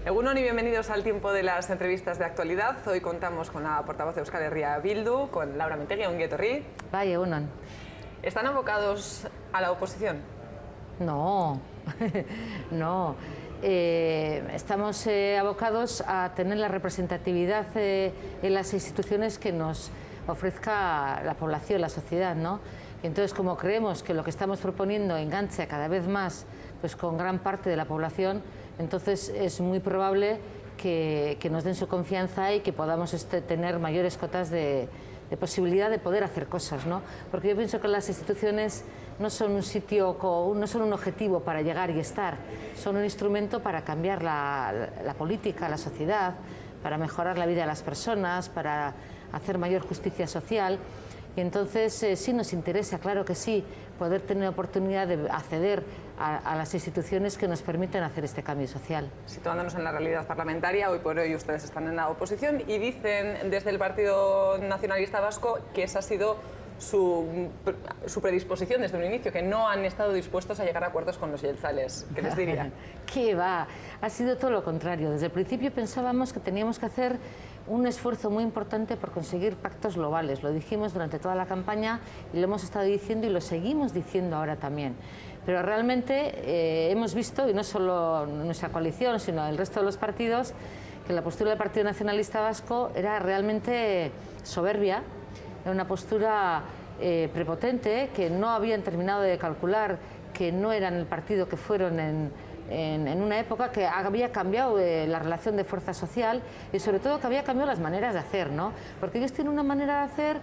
Egunon y bienvenidos al tiempo de las entrevistas de actualidad. Hoy contamos con la portavoz de Euskal Herria Bildu, con Laura Mintegi, ongi etorri. Bai, egunon. ¿Están abocados a la oposición? No, no. Estamos abocados a tener la representatividad en las instituciones que nos ofrezca la población, la sociedad, ¿no? Entonces, como creemos que lo que estamos proponiendo engancha cada vez más pues, con gran parte de la población, entonces es muy probable que nos den su confianza y que podamos tener mayores cotas de posibilidad de poder hacer cosas, ¿no? Porque yo pienso que las instituciones no son un sitio, no son un objetivo para llegar y estar, son un instrumento para cambiar la política, la sociedad, para mejorar la vida de las personas, para hacer mayor justicia social. Y entonces sí nos interesa, claro que sí, poder tener oportunidad de acceder a las instituciones que nos permiten hacer este cambio social. Situándonos en la realidad parlamentaria, hoy por hoy ustedes están en la oposición y dicen desde el Partido Nacionalista Vasco que esa ha sido su predisposición desde un inicio, que no han estado dispuestos a llegar a acuerdos con los jeltzales. ¿Qué les diría? ¿Qué va? Ha sido todo lo contrario. Desde el principio pensábamos que teníamos que hacer un esfuerzo muy importante por conseguir pactos globales. Lo dijimos durante toda la campaña y lo hemos estado diciendo y lo seguimos diciendo ahora también. Pero realmente hemos visto, y no solo nuestra coalición, sino el resto de los partidos, que la postura del Partido Nacionalista Vasco era realmente soberbia, era una postura prepotente, que no habían terminado de calcular que no eran el partido que fueron en una época, que había cambiado la relación de fuerza social y sobre todo que había cambiado las maneras de hacer, ¿no? Porque ellos tienen una manera de hacer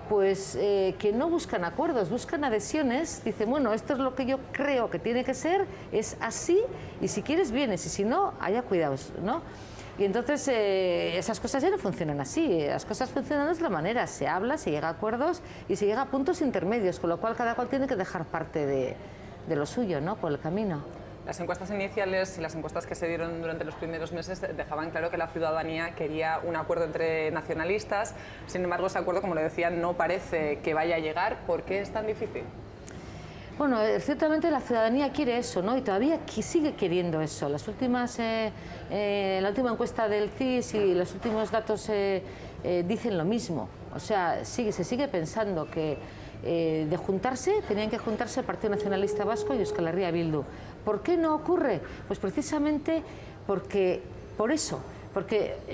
pues que no buscan acuerdos, buscan adhesiones. Dicen, bueno, esto es lo que yo creo que tiene que ser, es así, y si quieres vienes, y si no, haya cuidados, ¿no? Y entonces esas cosas ya no funcionan así, las cosas funcionan de otra manera, se habla, se llega a acuerdos y se llega a puntos intermedios, con lo cual cada cual tiene que dejar parte de lo suyo, ¿no?, por el camino. Las encuestas iniciales y las encuestas que se dieron durante los primeros meses dejaban claro que la ciudadanía quería un acuerdo entre nacionalistas. Sin embargo, ese acuerdo, como le decía, no parece que vaya a llegar. ¿Por qué es tan difícil? Bueno, ciertamente la ciudadanía quiere eso, ¿no? Y todavía sigue queriendo eso. La última encuesta del CIS y los últimos datos dicen lo mismo. O sea, se sigue pensando que de juntarse, tenían que juntarse el Partido Nacionalista Vasco y Euskal Herria Bildu. ¿Por qué no ocurre? Pues precisamente porque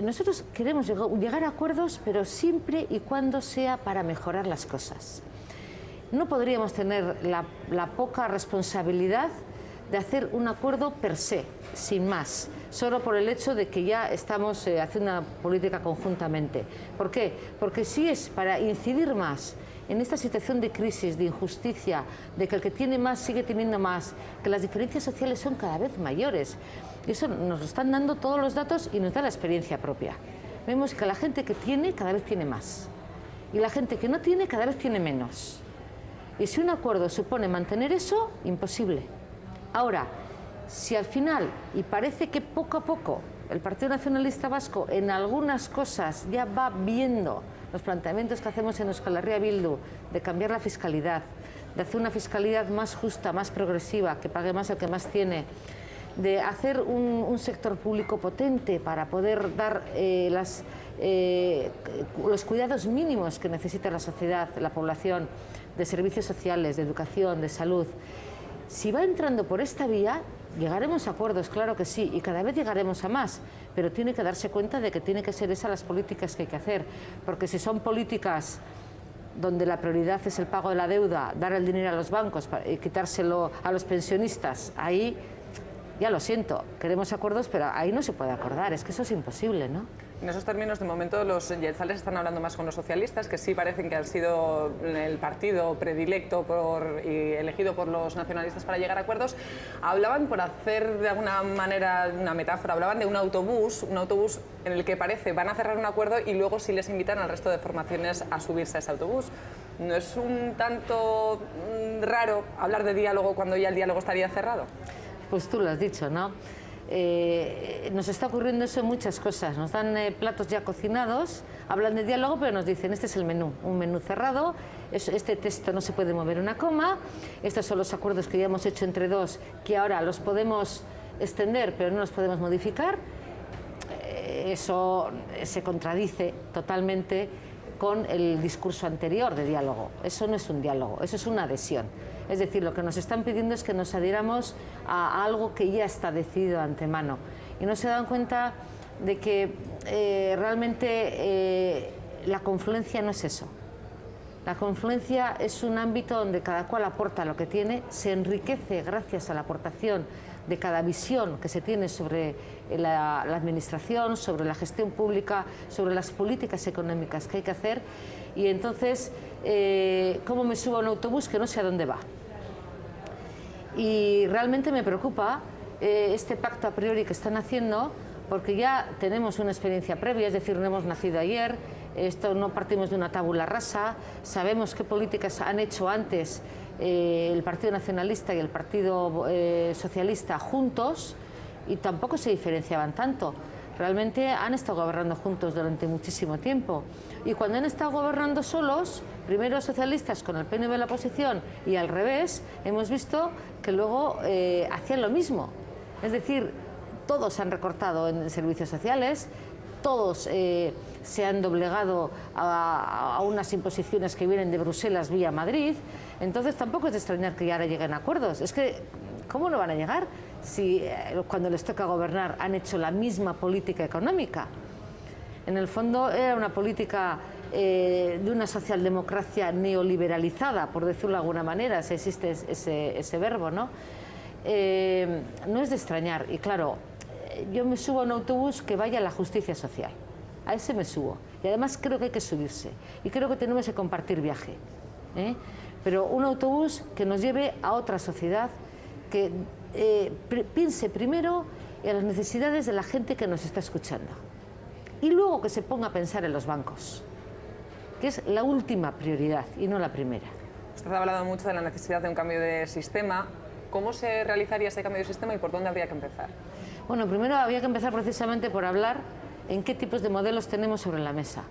nosotros queremos llegar a acuerdos, pero siempre y cuando sea para mejorar las cosas. No podríamos tener la poca responsabilidad de hacer un acuerdo per se, sin más, solo por el hecho de que ya estamos haciendo una política conjuntamente. ¿Por qué? Porque si es para incidir más en esta situación de crisis, de injusticia, de que el que tiene más sigue teniendo más, que las diferencias sociales son cada vez mayores. Eso nos lo están dando todos los datos y nos da la experiencia propia. Vemos que la gente que tiene cada vez tiene más y la gente que no tiene cada vez tiene menos. Y si un acuerdo supone mantener eso, imposible. Ahora, si al final, y parece que poco a poco, el Partido Nacionalista Vasco en algunas cosas ya va viendo los planteamientos que hacemos en Euskal Herria Bildu de cambiar la fiscalidad, de hacer una fiscalidad más justa, más progresiva, que pague más el que más tiene, de hacer un sector público potente para poder dar los cuidados mínimos que necesita la sociedad, la población, de servicios sociales, de educación, de salud. Si va entrando por esta vía, llegaremos a acuerdos, claro que sí, y cada vez llegaremos a más, pero tiene que darse cuenta de que tiene que ser esas las políticas que hay que hacer, porque si son políticas donde la prioridad es el pago de la deuda, dar el dinero a los bancos y quitárselo a los pensionistas, ahí ya lo siento, queremos acuerdos, pero ahí no se puede acordar, es que eso es imposible, ¿no? En esos términos, de momento, los jeltzales están hablando más con los socialistas, que sí parecen que han sido el partido predilecto y elegido por los nacionalistas para llegar a acuerdos. Hablaban, por hacer de alguna manera una metáfora, hablaban de un autobús en el que parece van a cerrar un acuerdo y luego sí les invitan al resto de formaciones a subirse a ese autobús. ¿No es un tanto raro hablar de diálogo cuando ya el diálogo estaría cerrado? Pues tú lo has dicho, ¿no? Nos está ocurriendo eso en muchas cosas. Nos dan platos ya cocinados, hablan de diálogo, pero nos dicen, este es el menú, un menú cerrado, este texto no se puede mover una coma, estos son los acuerdos que ya hemos hecho entre dos, que ahora los podemos extender, pero no los podemos modificar. eso se contradice totalmente con el discurso anterior de diálogo. Eso no es un diálogo, eso es una adhesión. Es decir, lo que nos están pidiendo es que nos adhiramos a algo que ya está decidido de antemano. Y no se dan cuenta de que realmente la confluencia no es eso. La confluencia es un ámbito donde cada cual aporta lo que tiene, se enriquece gracias a la aportación de cada visión que se tiene sobre la administración, sobre la gestión pública, sobre las políticas económicas que hay que hacer. Y entonces, ¿cómo me subo a un autobús que no sé a dónde va? Y realmente me preocupa este pacto a priori que están haciendo, porque ya tenemos una experiencia previa, es decir, no hemos nacido ayer, esto no partimos de una tabula rasa, sabemos qué políticas han hecho antes el Partido Nacionalista y el Partido Socialista juntos y tampoco se diferenciaban tanto. Realmente han estado gobernando juntos durante muchísimo tiempo. Y cuando han estado gobernando solos, primero socialistas con el PNV en la oposición y al revés, hemos visto que luego hacían lo mismo. Es decir, todos han recortado en servicios sociales, todos se han doblegado a unas imposiciones que vienen de Bruselas vía Madrid. Entonces tampoco es de extrañar que ya ahora lleguen a acuerdos. Es que, ¿cómo no van a llegar si cuando les toca gobernar han hecho la misma política económica? En el fondo era una política de una socialdemocracia neoliberalizada, por decirlo de alguna manera, si existe ese verbo, ¿no? No es de extrañar. Y claro, yo me subo a un autobús que vaya a la justicia social. A ese me subo. Y además creo que hay que subirse. Y creo que tenemos que compartir viaje. Pero un autobús que nos lleve a otra sociedad, que piense primero en las necesidades de la gente que nos está escuchando. Y luego que se ponga a pensar en los bancos, que es la última prioridad y no la primera. Usted ha hablado mucho de la necesidad de un cambio de sistema. ¿Cómo se realizaría ese cambio de sistema y por dónde habría que empezar? Bueno, primero había que empezar precisamente por hablar en qué tipos de modelos tenemos sobre la mesa.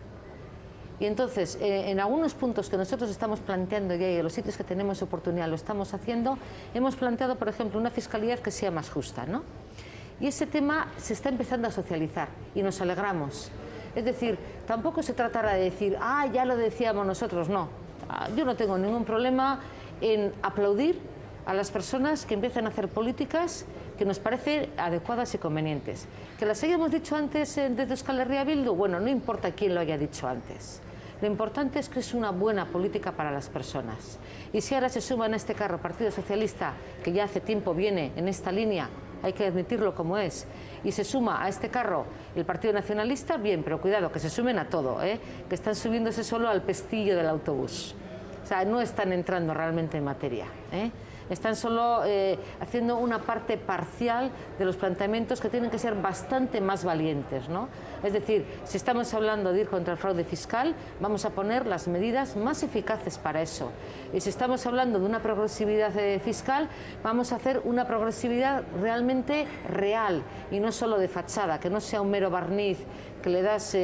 Y entonces, en algunos puntos que nosotros estamos planteando ya y en los sitios que tenemos oportunidad lo estamos haciendo, hemos planteado, por ejemplo, una fiscalidad que sea más justa, ¿no? Y ese tema se está empezando a socializar y nos alegramos. Es decir, tampoco se tratará de decir, ya lo decíamos nosotros, no. Yo no tengo ningún problema en aplaudir a las personas que empiezan a hacer políticas que nos parecen adecuadas y convenientes. Que las hayamos dicho antes desde Euskal Herria Bildu, bueno, no importa quién lo haya dicho antes. Lo importante es que es una buena política para las personas. Y si ahora se suma en este carro Partido Socialista, que ya hace tiempo viene en esta línea, hay que admitirlo como es, y se suma a este carro el Partido Nacionalista, bien, pero cuidado, que se sumen a todo, que están subiéndose solo al pestillo del autobús. O sea, no están entrando realmente en materia. Están solo haciendo una parte parcial de los planteamientos que tienen que ser bastante más valientes, ¿no? Es decir, si estamos hablando de ir contra el fraude fiscal, vamos a poner las medidas más eficaces para eso. Y si estamos hablando de una progresividad fiscal, vamos a hacer una progresividad realmente real y no solo de fachada, que no sea un mero barniz, que le das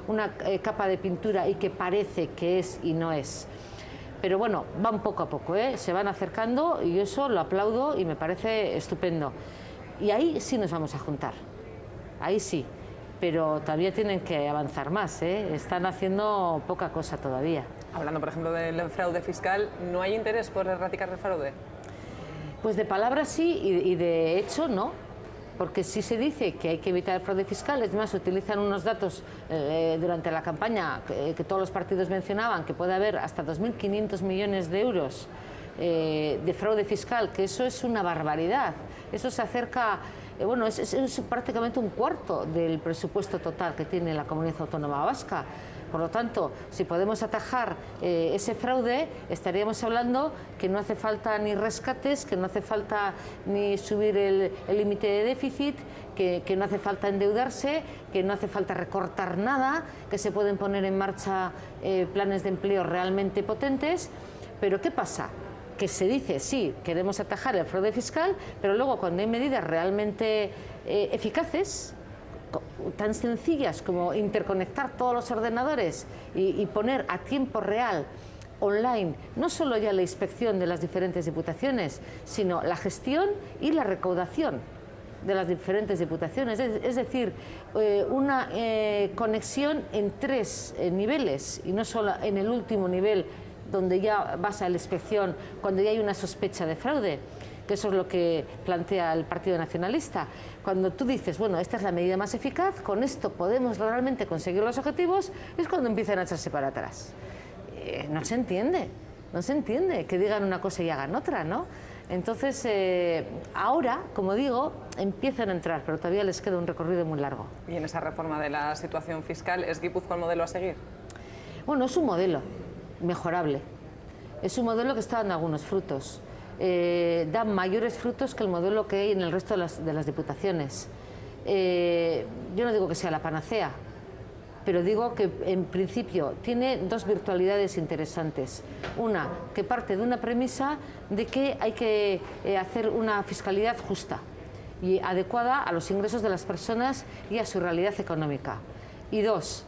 una capa de pintura y que parece que es y no es. Pero bueno, van poco a poco, se van acercando y eso lo aplaudo y me parece estupendo. Y ahí sí nos vamos a juntar, ahí sí, pero todavía tienen que avanzar más, están haciendo poca cosa todavía. Hablando, por ejemplo, del fraude fiscal, ¿no hay interés por erradicar el fraude? Pues de palabras sí y de hecho no. Porque si se dice que hay que evitar el fraude fiscal, es más, utilizan unos datos durante la campaña que todos los partidos mencionaban, que puede haber hasta 2.500 millones de euros de fraude fiscal, que eso es una barbaridad. Eso se acerca, bueno, es prácticamente un cuarto del presupuesto total que tiene la Comunidad Autónoma Vasca. Por lo tanto, si podemos atajar ese fraude, estaríamos hablando que no hace falta ni rescates, que no hace falta ni subir el límite de déficit, que no hace falta endeudarse, que no hace falta recortar nada, que se pueden poner en marcha planes de empleo realmente potentes. Pero ¿qué pasa? Que se dice, sí, queremos atajar el fraude fiscal, pero luego cuando hay medidas realmente eficaces, tan sencillas como interconectar todos los ordenadores y poner a tiempo real online no solo ya la inspección de las diferentes diputaciones, sino la gestión y la recaudación de las diferentes diputaciones, es decir, una conexión en 3 niveles y no solo en el último nivel donde ya vas a la inspección cuando ya hay una sospecha de fraude, que eso es lo que plantea el Partido Nacionalista. Cuando tú dices, bueno, esta es la medida más eficaz, con esto podemos realmente conseguir los objetivos, es cuando empiezan a echarse para atrás. No se entiende que digan una cosa y hagan otra, ¿no? Entonces, ahora, como digo, empiezan a entrar, pero todavía les queda un recorrido muy largo. ¿Y en esa reforma de la situación fiscal es Guipúzcoa el modelo a seguir? Bueno, es un modelo mejorable. Es un modelo que está dando algunos frutos. Da mayores frutos que el modelo que hay en el resto de las diputaciones. Yo no digo que sea la panacea, pero digo que en principio tiene 2 virtualidades interesantes. Una, que parte de una premisa de que hay que hacer una fiscalidad justa y adecuada a los ingresos de las personas y a su realidad económica. Y 2,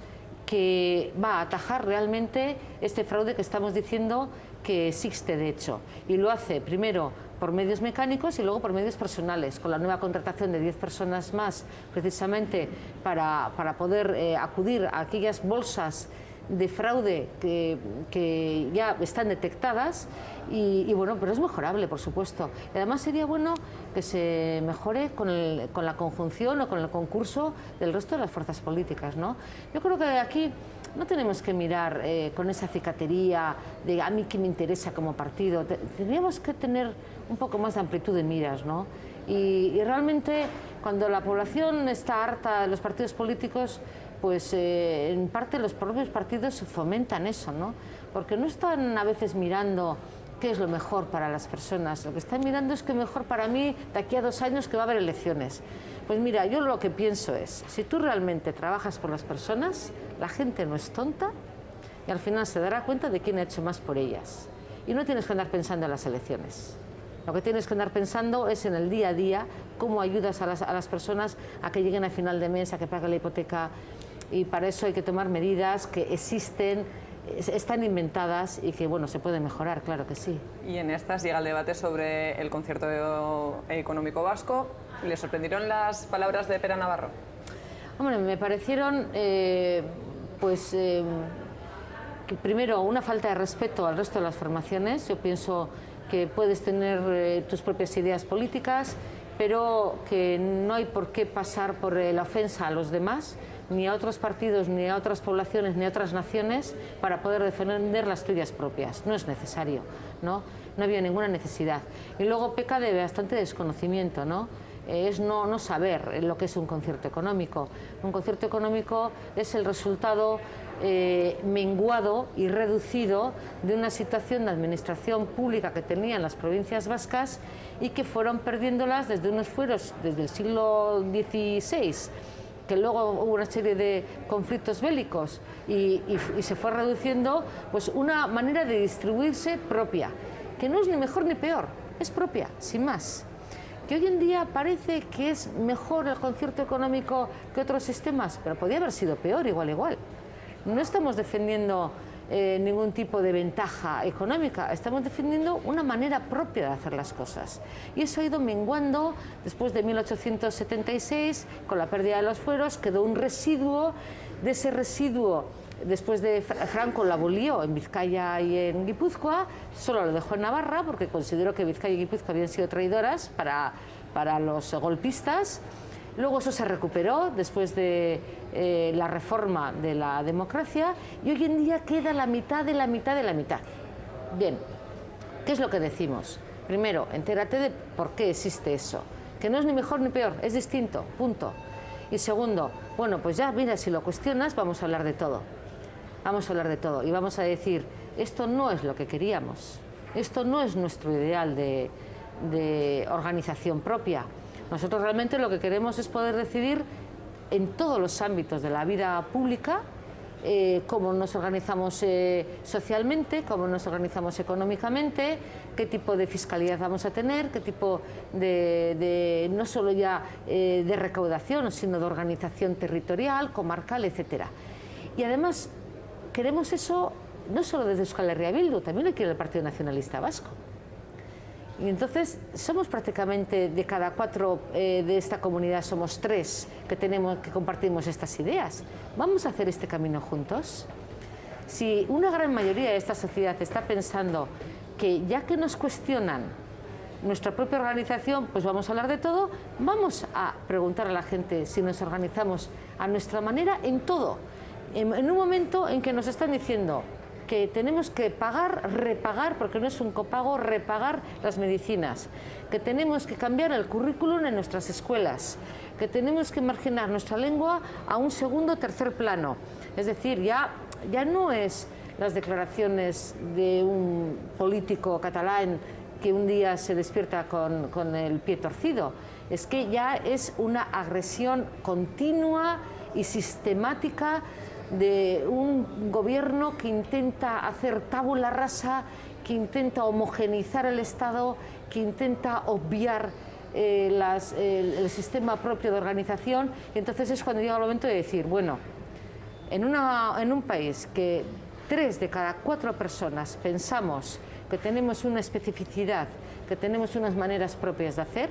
que va a atajar realmente este fraude que estamos diciendo que existe de hecho. Y lo hace primero por medios mecánicos y luego por medios personales, con la nueva contratación de 10 personas más, precisamente para poder acudir a aquellas bolsas de fraude que ya están detectadas y bueno, pero es mejorable, por supuesto. Y además sería bueno que se mejore con la conjunción o con el concurso del resto de las fuerzas políticas, ¿no? Yo creo que aquí no tenemos que mirar con esa cicatería de a mí qué me interesa como partido. Tendríamos que tener un poco más de amplitud de miras, ¿no? Y realmente cuando la población está harta de los partidos políticos, pues en parte los propios partidos fomentan eso, ¿no? Porque no están a veces mirando qué es lo mejor para las personas. Lo que están mirando es qué mejor para mí de aquí a 2 años que va a haber elecciones. Pues mira, yo lo que pienso es, si tú realmente trabajas por las personas, la gente no es tonta y al final se dará cuenta de quién ha hecho más por ellas. Y no tienes que andar pensando en las elecciones. Lo que tienes que andar pensando es en el día a día, cómo ayudas a las personas a que lleguen a final de mes, a que paguen la hipoteca. Y para eso hay que tomar medidas que existen, están inventadas y que, bueno, se pueden mejorar, claro que sí. Y en estas llega el debate sobre el concierto económico vasco. ¿Le sorprendieron las palabras de Pere Navarro? Hombre, me parecieron, que primero, una falta de respeto al resto de las formaciones. Yo pienso que puedes tener tus propias ideas políticas, pero que no hay por qué pasar por la ofensa a los demás, ni a otros partidos, ni a otras poblaciones, ni a otras naciones, para poder defender las tuyas propias. No es necesario, ¿no? No había ninguna necesidad. Y luego peca de bastante desconocimiento, ¿no? Es no saber lo que es un concierto económico. Un concierto económico es el resultado menguado y reducido de una situación de administración pública que tenían las provincias vascas y que fueron perdiéndolas desde unos fueros desde el siglo XVI, que luego hubo una serie de conflictos bélicos y se fue reduciendo, pues una manera de distribuirse propia, que no es ni mejor ni peor, es propia, sin más. Que hoy en día parece que es mejor el concierto económico que otros sistemas, pero podía haber sido peor, igual. No estamos defendiendo ningún tipo de ventaja económica, estamos defendiendo una manera propia de hacer las cosas. Y eso ha ido menguando después de 1876, con la pérdida de los fueros, quedó un residuo. De ese residuo, después de Franco lo abolió en Vizcaya y en Guipúzcoa, solo lo dejó en Navarra porque consideró que Vizcaya y Guipúzcoa habían sido traidoras para los golpistas. Luego eso se recuperó después de la reforma de la democracia y hoy en día queda la mitad de la mitad de la mitad. Bien, ¿qué es lo que decimos? Primero, entérate de por qué existe eso, que no es ni mejor ni peor, es distinto, punto. Y segundo, bueno, pues ya, mira, si lo cuestionas, vamos a hablar de todo. Vamos a hablar de todo y vamos a decir, esto no es lo que queríamos, esto no es nuestro ideal de organización propia. Nosotros realmente lo que queremos es poder decidir en todos los ámbitos de la vida pública cómo nos organizamos socialmente, cómo nos organizamos económicamente, qué tipo de fiscalidad vamos a tener, qué tipo de no solo ya de recaudación, sino de organización territorial, comarcal, etcétera. Y además queremos eso no solo desde Euskal Herria Bildu, también lo quiere el Partido Nacionalista Vasco. Y entonces somos prácticamente de cada 4 de esta comunidad, somos 3 que compartimos estas ideas. ¿Vamos a hacer este camino juntos? Si una gran mayoría de esta sociedad está pensando que ya que nos cuestionan nuestra propia organización, pues vamos a hablar de todo, vamos a preguntar a la gente si nos organizamos a nuestra manera en todo. En un momento en que nos están diciendo que tenemos que pagar, repagar, porque no es un copago, repagar las medicinas, que tenemos que cambiar el currículum en nuestras escuelas, que tenemos que marginar nuestra lengua a un segundo o tercer plano. Es decir, ya no es las declaraciones de un político catalán que un día se despierta con el pie torcido, es que ya es una agresión continua y sistemática de un gobierno que intenta hacer tabula rasa, que intenta homogeneizar el Estado, que intenta obviar el sistema propio de organización. Y entonces es cuando llega el momento de decir, bueno, en un país que 3 de cada 4 personas pensamos que tenemos una especificidad, que tenemos unas maneras propias de hacer,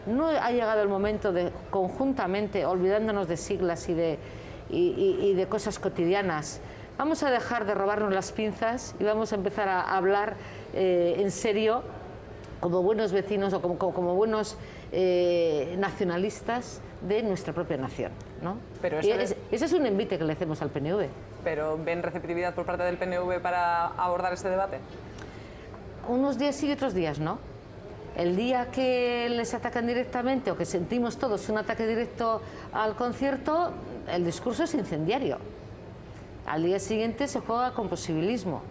no ha llegado el momento de conjuntamente, olvidándonos de siglas y de cosas cotidianas, vamos a dejar de robarnos las pinzas y vamos a empezar a hablar en serio como buenos vecinos o como buenos nacionalistas de nuestra propia nación, ¿no? Pero ese es un envite que le hacemos al PNV. ¿Pero ven receptividad por parte del PNV para abordar este debate? Unos días sí y otros días no. El día que les atacan directamente o que sentimos todos un ataque directo al concierto, el discurso es incendiario. Al día siguiente se juega con posibilismo.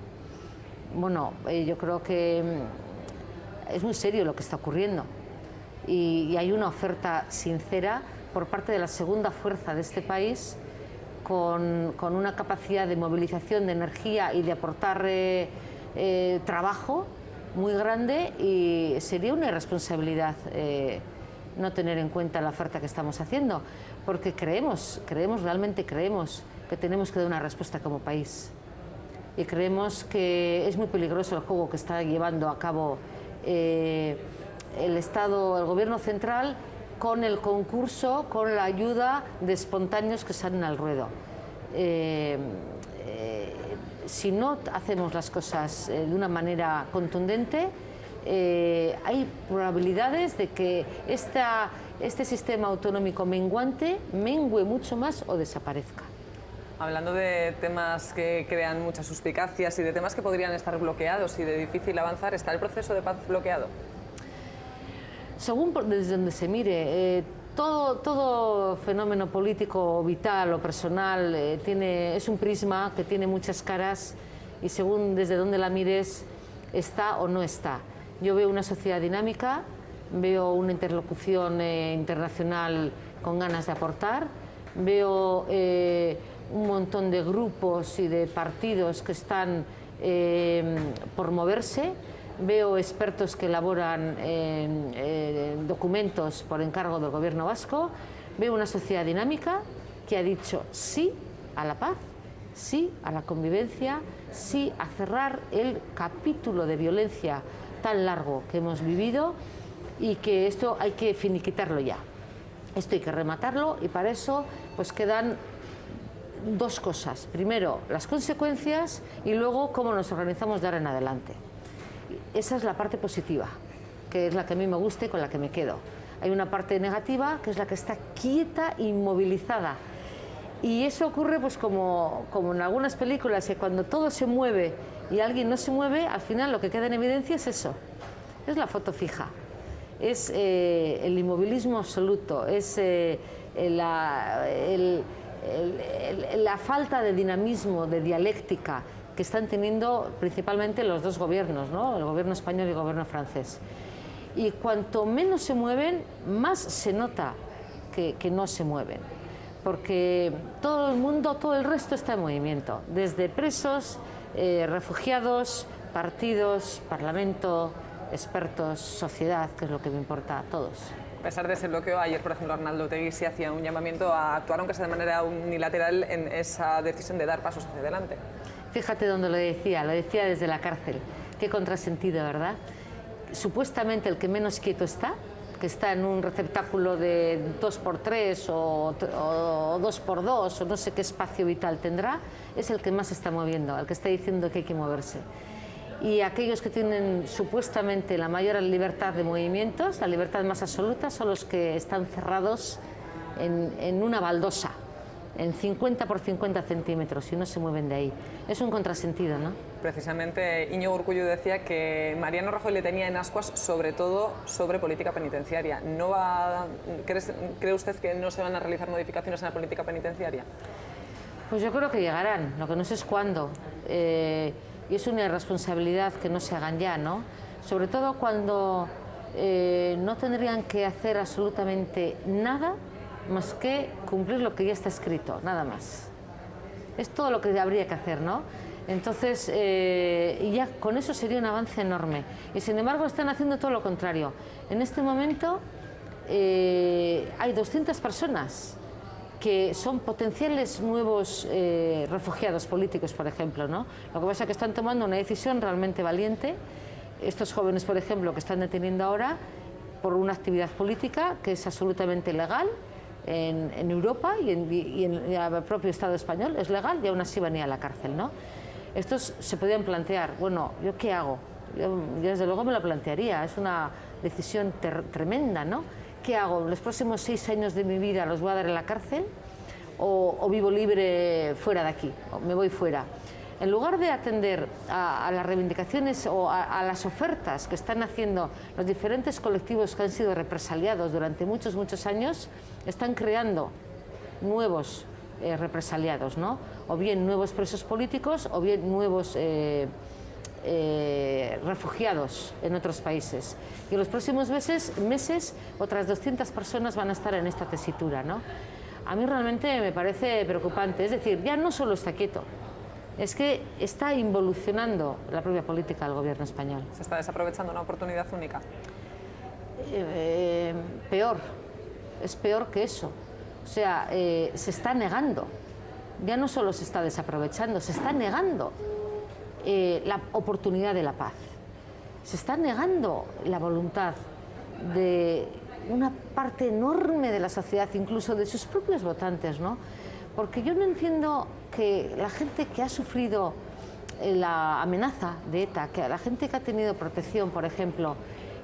Bueno, yo creo que es muy serio lo que está ocurriendo y hay una oferta sincera por parte de la segunda fuerza de este país con una capacidad de movilización de energía y de aportar trabajo muy grande, y sería una irresponsabilidad no tener en cuenta la oferta que estamos haciendo, porque realmente creemos que tenemos que dar una respuesta como país, y creemos que es muy peligroso el juego que está llevando a cabo el Estado, el Gobierno central, con el concurso, con la ayuda de espontáneos que salen al ruedo. Si no hacemos las cosas de una manera contundente, hay probabilidades de que este sistema autonómico menguante mengue mucho más o desaparezca. Hablando de temas que crean muchas suspicacias y de temas que podrían estar bloqueados y de difícil avanzar, ¿está el proceso de paz bloqueado? Según desde donde se mire, todo fenómeno político, vital o personal es un prisma que tiene muchas caras, y según desde donde la mires está o no está. Yo veo una sociedad dinámica, veo una interlocución internacional con ganas de aportar, veo un montón de grupos y de partidos que están por moverse. Veo expertos que elaboran documentos por encargo del Gobierno vasco. Veo una sociedad dinámica que ha dicho sí a la paz, sí a la convivencia, sí a cerrar el capítulo de violencia tan largo que hemos vivido, y que esto hay que finiquitarlo ya. Esto hay que rematarlo, y para eso pues quedan 2 cosas. Primero, las consecuencias, y luego cómo nos organizamos de ahora en adelante. Esa es la parte positiva, que es la que a mí me gusta y con la que me quedo. Hay una parte negativa, que es la que está quieta, inmovilizada. Y eso ocurre pues como en algunas películas, que cuando todo se mueve y alguien no se mueve, al final lo que queda en evidencia es eso. Es la foto fija. Es el inmovilismo absoluto, es la falta de dinamismo, de dialéctica, que están teniendo principalmente los 2 gobiernos, ¿no? El gobierno español y el gobierno francés. Y cuanto menos se mueven, más se nota que no se mueven, porque todo el mundo, todo el resto está en movimiento, desde presos, refugiados, partidos, parlamento, expertos, sociedad, que es lo que me importa a todos. A pesar de ese bloqueo, ayer, por ejemplo, Arnaldo Otegi sí hacía un llamamiento a actuar, aunque sea de manera unilateral, en esa decisión de dar pasos hacia adelante. Fíjate dónde lo decía desde la cárcel. Qué contrasentido, ¿verdad? supuestamente el que menos quieto está, que está en un receptáculo de 2×3 o 2×2 o no sé qué espacio vital tendrá, es el que más se está moviendo, el que está diciendo que hay que moverse. Y aquellos que tienen supuestamente la mayor libertad de movimientos, la libertad más absoluta, son los que están cerrados en una baldosa, en 50 por 50 centímetros, y no se mueven de ahí. Es un contrasentido, ¿no? Precisamente Íñigo Urkullu decía que Mariano Rajoy le tenía en ascuas sobre todo sobre política penitenciaria. ¿Cree usted que no se van a realizar modificaciones en la política penitenciaria? Pues yo creo que llegarán, lo que no sé es cuándo. Y es una irresponsabilidad que no se hagan ya, ¿no? Sobre todo cuando no tendrían que hacer absolutamente nada más que cumplir lo que ya está escrito, nada más. Es todo lo que habría que hacer, ¿no? Entonces, y ya con eso sería un avance enorme. Y sin embargo están haciendo todo lo contrario. En este momento hay 200 personas que son potenciales nuevos refugiados políticos, por ejemplo, ¿no? Lo que pasa es que están tomando una decisión realmente valiente. Estos jóvenes, por ejemplo, que están deteniendo ahora por una actividad política que es absolutamente legal en Europa y en el propio Estado español, es legal y aún así van a ir a la cárcel, ¿no? Estos se podían plantear, bueno, ¿yo qué hago? Yo desde luego me lo plantearía, es una decisión tremenda, ¿no? ¿Qué hago? ¿Los próximos 6 años de mi vida los voy a dar en la cárcel o vivo libre fuera de aquí, o me voy fuera? En lugar de atender a las reivindicaciones o a las ofertas que están haciendo los diferentes colectivos que han sido represaliados durante muchos años, están creando nuevos represaliados, ¿no? O bien nuevos presos políticos o bien nuevos refugiados en otros países. Y en los próximos meses otras 200 personas van a estar en esta tesitura, ¿no? A mí realmente me parece preocupante. Es decir, ya no solo está quieto, es que está involucionando la propia política del gobierno español. ¿Se está desaprovechando una oportunidad única? Peor, es peor que eso. O sea, se está negando. Ya no solo se está desaprovechando, se está negando la oportunidad de la paz. Se está negando la voluntad de una parte enorme de la sociedad, incluso de sus propios votantes, ¿no? Porque yo no entiendo que la gente que ha sufrido la amenaza de ETA, que la gente que ha tenido protección, por ejemplo,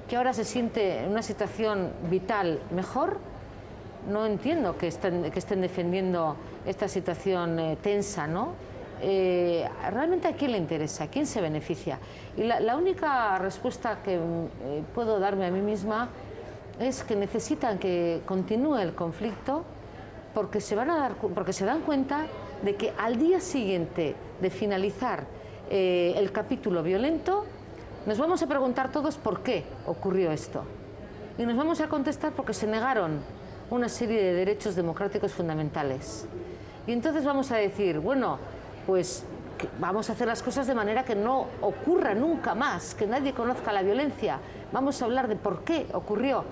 que ahora se siente en una situación vital mejor, no entiendo que estén defendiendo esta situación tensa, ¿no? Realmente ¿a quién le interesa? ¿A quién se beneficia? Y la única respuesta que puedo darme a mí misma es que necesitan que continúe el conflicto porque se dan cuenta de que al día siguiente de finalizar el capítulo violento nos vamos a preguntar todos por qué ocurrió esto. Y nos vamos a contestar porque se negaron una serie de derechos democráticos fundamentales. Y entonces vamos a decir, bueno, pues vamos a hacer las cosas de manera que no ocurra nunca más, que nadie conozca la violencia. Vamos a hablar de por qué ocurrió.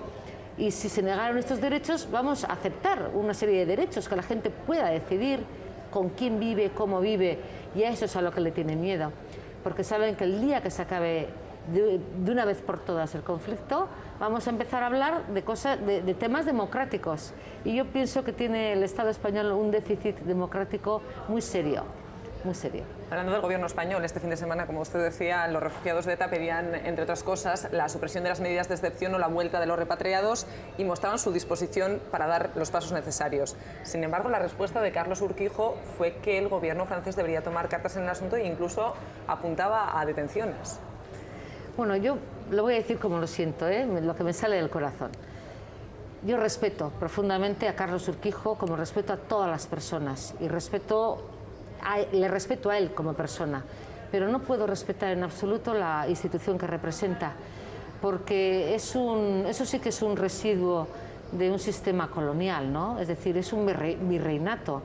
Y si se negaron estos derechos, vamos a aceptar una serie de derechos, que la gente pueda decidir con quién vive, cómo vive, y a eso es a lo que le tienen miedo. Porque saben que el día que se acabe de una vez por todas el conflicto, vamos a empezar a hablar de temas democráticos. Y yo pienso que tiene el Estado español un déficit democrático muy serio. Muy serio. Hablando del gobierno español, este fin de semana, como usted decía, los refugiados de ETA pedían, entre otras cosas, la supresión de las medidas de excepción o la vuelta de los repatriados y mostraban su disposición para dar los pasos necesarios. Sin embargo, la respuesta de Carlos Urquijo fue que el gobierno francés debería tomar cartas en el asunto e incluso apuntaba a detenciones. Bueno, yo lo voy a decir como lo siento, lo que me sale del corazón. Yo respeto profundamente a Carlos Urquijo como respeto a todas las personas y le respeto a él como persona, pero no puedo respetar en absoluto la institución que representa, porque eso sí que es un residuo de un sistema colonial, ¿no? Es decir, es un virreinato.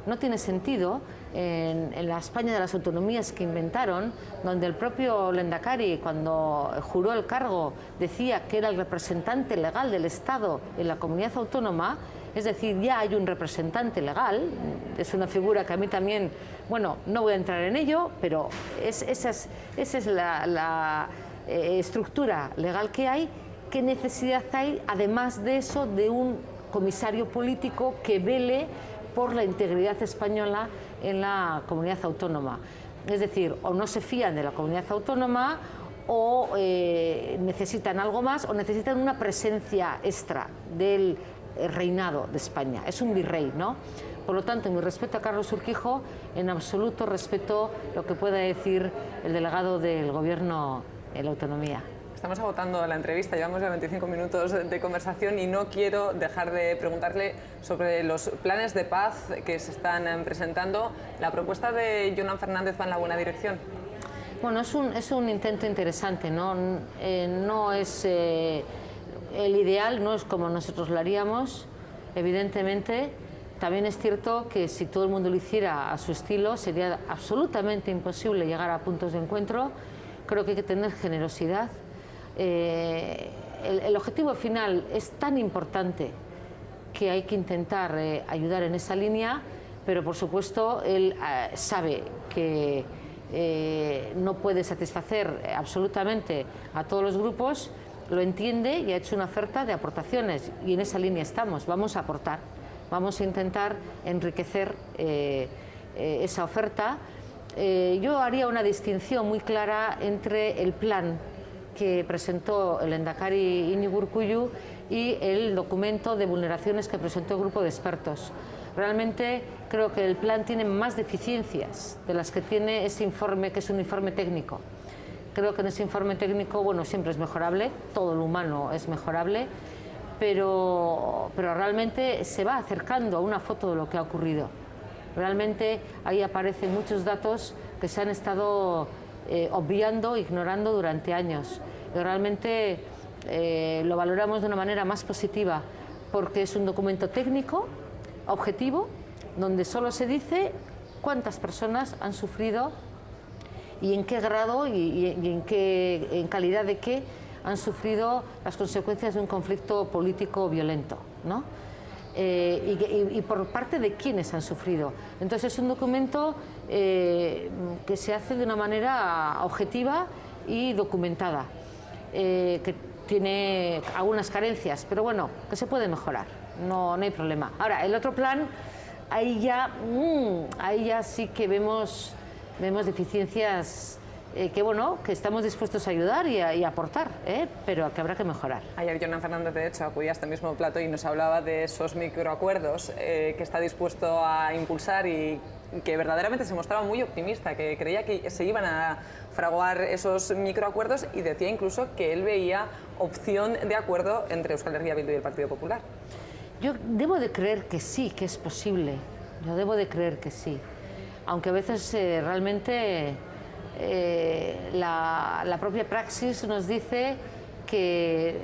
No tiene sentido en la España de las autonomías que inventaron, donde el propio Lehendakari, cuando juró el cargo, decía que era el representante legal del Estado en la comunidad autónoma. Es decir, ya hay un representante legal, es una figura que a mí también, bueno, no voy a entrar en ello, pero esa es estructura legal que hay, ¿qué necesidad hay, además de eso, de un comisario político que vele por la integridad española en la comunidad autónoma? Es decir, o no se fían de la comunidad autónoma, o necesitan algo más, o necesitan una presencia extra del reinado de España. Es un virrey, ¿no? Por lo tanto, mi respeto a Carlos Urquijo, en absoluto respeto lo que pueda decir el delegado del Gobierno en la autonomía. Estamos agotando la entrevista, llevamos ya 25 minutos de conversación y no quiero dejar de preguntarle sobre los planes de paz que se están presentando. ¿La propuesta de Jonan Fernández va en la buena dirección? Bueno, es un intento interesante, ¿no? No es el ideal, no es como nosotros lo haríamos, evidentemente. También es cierto que si todo el mundo lo hiciera a su estilo, sería absolutamente imposible llegar a puntos de encuentro. Creo que hay que tener generosidad. El objetivo final es tan importante que hay que intentar ayudar en esa línea, pero por supuesto él sabe que no puede satisfacer absolutamente a todos los grupos, lo entiende y ha hecho una oferta de aportaciones y en esa línea estamos. Vamos a aportar, vamos a intentar enriquecer esa oferta. Yo haría una distinción muy clara entre el plan que presentó el lehendakari Iñigo Urkullu y el documento de vulneraciones que presentó el grupo de expertos. Realmente creo que el plan tiene más deficiencias de las que tiene ese informe, que es un informe técnico. Creo que en ese informe técnico, bueno, siempre es mejorable, todo lo humano es mejorable, pero realmente se va acercando a una foto de lo que ha ocurrido. Realmente ahí aparecen muchos datos que se han estado obviando, ignorando durante años. Y realmente lo valoramos de una manera más positiva porque es un documento técnico, objetivo, donde solo se dice cuántas personas han sufrido y en qué grado y en calidad de qué han sufrido las consecuencias de un conflicto político violento, ¿no? Y por parte de quienes han sufrido. Entonces es un documento que se hace de una manera objetiva y documentada, que tiene algunas carencias, pero bueno, que se puede mejorar, no hay problema. Ahora, el otro plan, ahí ya sí que vemos deficiencias que estamos dispuestos a ayudar y a aportar, pero que habrá que mejorar. Ayer Jonan Fernández, de hecho, acudía a este mismo plato y nos hablaba de esos microacuerdos que está dispuesto a impulsar y que verdaderamente se mostraba muy optimista, que creía que se iban a fraguar esos microacuerdos y decía incluso que él veía opción de acuerdo entre Euskal Herria Bildu y el Partido Popular. Yo debo de creer que sí, que es posible. Yo debo de creer que sí. Aunque a veces realmente la propia praxis nos dice que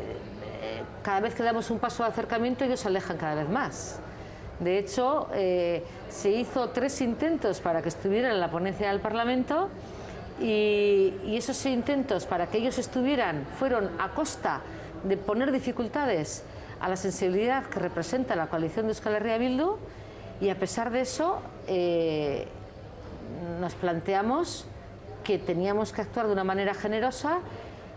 cada vez que damos un paso de acercamiento ellos se alejan cada vez más. De hecho, se hizo 3 intentos para que estuvieran en la ponencia del Parlamento y esos intentos para que ellos estuvieran fueron a costa de poner dificultades a la sensibilidad que representa la coalición de Euskal Herria Bildu, y a pesar de eso nos planteamos que teníamos que actuar de una manera generosa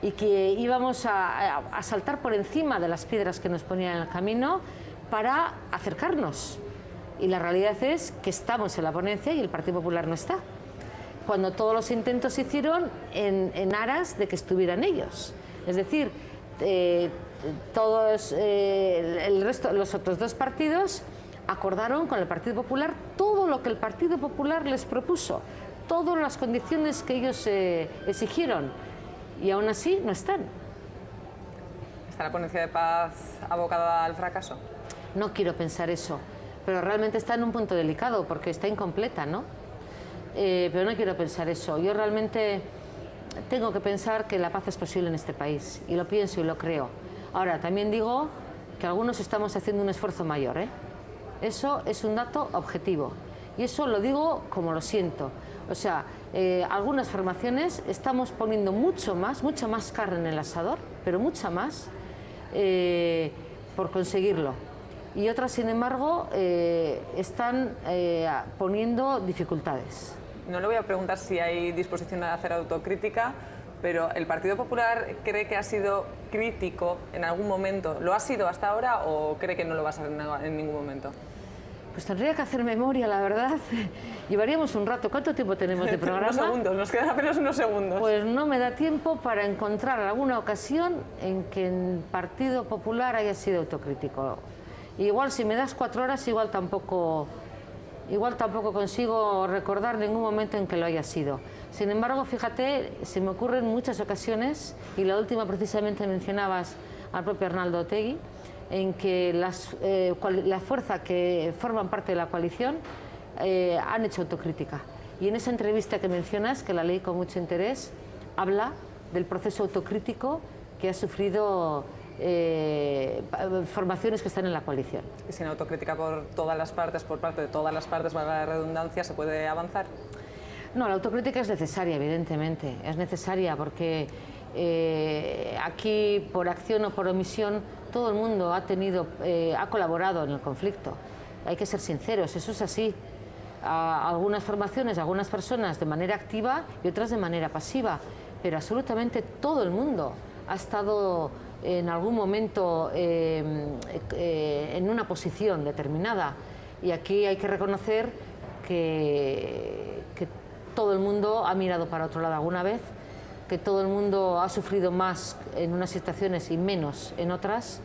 y que íbamos a saltar por encima de las piedras que nos ponían en el camino para acercarnos. Y la realidad es que estamos en la ponencia y el Partido Popular no está, cuando todos los intentos se hicieron en aras de que estuvieran ellos. Es decir, los otros 2 partidos acordaron con el Partido Popular todo lo que el Partido Popular les propuso, todas las condiciones que ellos exigieron, y aún así no están. ¿Está la ponencia de paz abocada al fracaso? No quiero pensar eso, pero realmente está en un punto delicado porque está incompleta, ¿no? Pero no quiero pensar eso. Yo realmente tengo que pensar que la paz es posible en este país, y lo pienso y lo creo. Ahora, también digo que algunos estamos haciendo un esfuerzo mayor, ¿eh? Eso es un dato objetivo, y eso lo digo como lo siento. O sea, algunas formaciones estamos poniendo mucha más carne en el asador, pero mucha más, por conseguirlo. Y otras, sin embargo, están poniendo dificultades. No le voy a preguntar si hay disposición a hacer autocrítica, pero ¿el Partido Popular cree que ha sido crítico en algún momento? ¿Lo ha sido hasta ahora o cree que no lo va a ser en ningún momento? Pues tendría que hacer memoria, la verdad. Llevaríamos un rato. ¿Cuánto tiempo tenemos de programa? Unos segundos, nos quedan apenas unos segundos. Pues no me da tiempo para encontrar alguna ocasión en que el Partido Popular haya sido autocrítico. Igual si me das 4 horas, igual tampoco consigo recordar ningún momento en que lo haya sido. Sin embargo, fíjate, se me ocurren muchas ocasiones, y la última precisamente mencionabas al propio Arnaldo Otegi, en que la fuerza que forman parte de la coalición han hecho autocrítica. Y en esa entrevista que mencionas, que la leí con mucho interés, habla del proceso autocrítico que ha sufrido formaciones que están en la coalición. ¿Y sin autocrítica por todas las partes, por parte de todas las partes, valga la redundancia, se puede avanzar? No, la autocrítica es necesaria, evidentemente. Es necesaria porque aquí, por acción o por omisión, todo el mundo ha colaborado en el conflicto. Hay que ser sinceros, eso es así. Algunas formaciones, algunas personas de manera activa y otras de manera pasiva, pero absolutamente todo el mundo ha estado en algún momento en una posición determinada, y aquí hay que reconocer que todo el mundo ha mirado para otro lado alguna vez, que todo el mundo ha sufrido más en unas situaciones y menos en otras,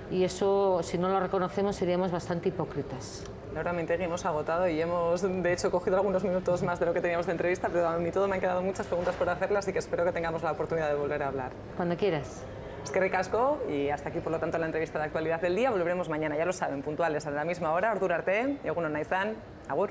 y eso, si no lo reconocemos, seríamos bastante hipócritas. Laura Mintegi, hemos agotado y hemos, de hecho, cogido algunos minutos más de lo que teníamos de entrevista, pero a mí todo me han quedado muchas preguntas por hacerlas, así que espero que tengamos la oportunidad de volver a hablar. Cuando quieras. Eskerrik asko, y hasta aquí, por lo tanto, la entrevista de actualidad del día. Volveremos mañana, ya lo saben, puntuales a la misma hora. Ordura arte, egun ona izan, agur.